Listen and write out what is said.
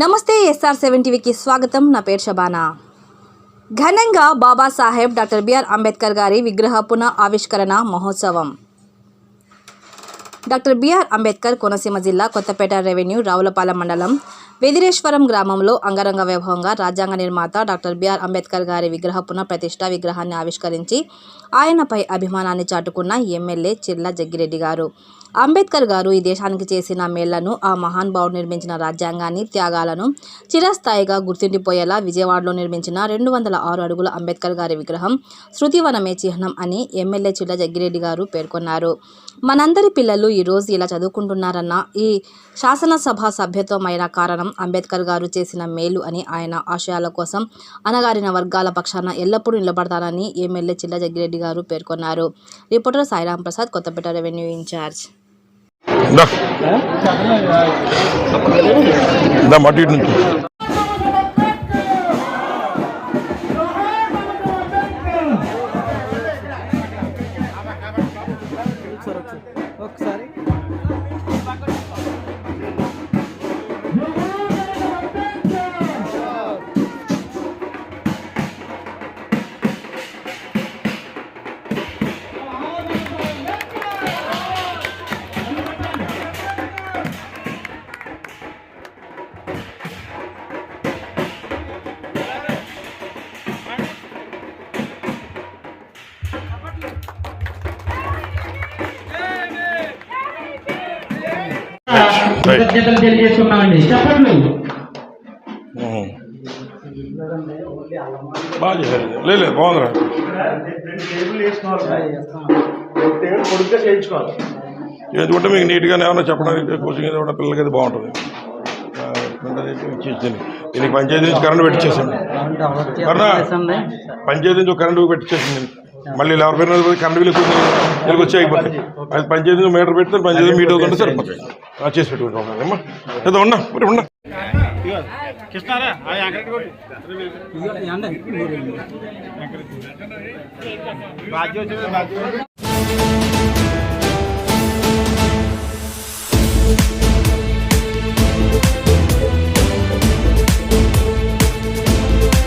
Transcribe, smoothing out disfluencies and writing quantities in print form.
నమస్తే SR7 టీవీకి స్వాగతం. నా పేరు శబానా. ఘనంగా బాబాసాహెబ్ డాక్టర్ బిఆర్ అంబేద్కర్ గారి విగ్రహ పునః ఆవిష్కరణ మహోత్సవం. డాక్టర్ బిఆర్ అంబేద్కర్ కోనసీమ జిల్లా కొత్తపేట రెవెన్యూ రావులపాలెం మండలం వెదిరేశ్వరం గ్రామంలో అంగరంగ వైభవంగా రాజ్యాంగ నిర్మాత డాక్టర్ బిఆర్ అంబేద్కర్ గారి విగ్రహ పునః ప్రతిష్ఠ విగ్రహాన్ని ఆవిష్కరించి ఆయనపై అభిమానాన్ని చాటుకున్న ఎమ్మెల్యే చిర్ల జగ్గిరెడ్డి గారు. అంబేద్కర్ గారు ఈ దేశానికి చేసిన మేళ్లను, ఆ మహానుభావుడు నిర్మించిన రాజ్యాంగాన్ని, త్యాగాలను చిరస్థాయిగా గుర్తుండిపోయేలా విజయవాడలో నిర్మించిన 206 అడుగుల అంబేద్కర్ గారి విగ్రహం శృతివనమే చిహ్నం అని ఎమ్మెల్యే చిర్ల జగ్గిరెడ్డి గారు పేర్కొన్నారు. మనందరి పిల్లలు ఈరోజు ఇలా చదువుకుంటున్నారన్న ఈ శాసనసభ సభ్యత్వమైన కారణం అంబేద్కర్ గారు చేసిన మేలు అని, ఆయన ఆశయాల కోసం అణగారిన వర్గాల పక్షాన ఎల్లప్పుడూ నిలబడతానని ఎమ్మెల్యే చిర్ల జగ్గిరెడ్డి గారు పేర్కొన్నారు. Reporter Sairam Prasad, Kothapeta revenue in charge. ఒకసారి కృతజ్ఞతలు తెలియజేస్తున్నామండి. చెప్పండి. బాగా చేశారు. లేదు బాగుందిరా. ఎందుకంటే మీకు నీట్గానే ఏమన్నా చెప్పడానికి కోచింగ్ ఏదో పిల్లలకి అది బాగుంటుంది. దీనికి పంచాయతీ నుంచి కరెంట్ పెట్టించేసాను. పంచాయతీ నుంచి కరెంటు పెట్టించేసింది. మళ్ళీ ఎవరి పేరు కరెంట్ బిల్లు వీళ్ళకి వచ్చి అయిపోతాయి. అది పంచాయతీ నుంచి మీటర్ పెడితే పంచాయతీ మీటర్ అవుతుంటే సరిపోతాయి. చేసి పెట్టుకుంటామమ్మా. ఏదో ఉన్నా మరి ఉన్నా. కృష్ణారా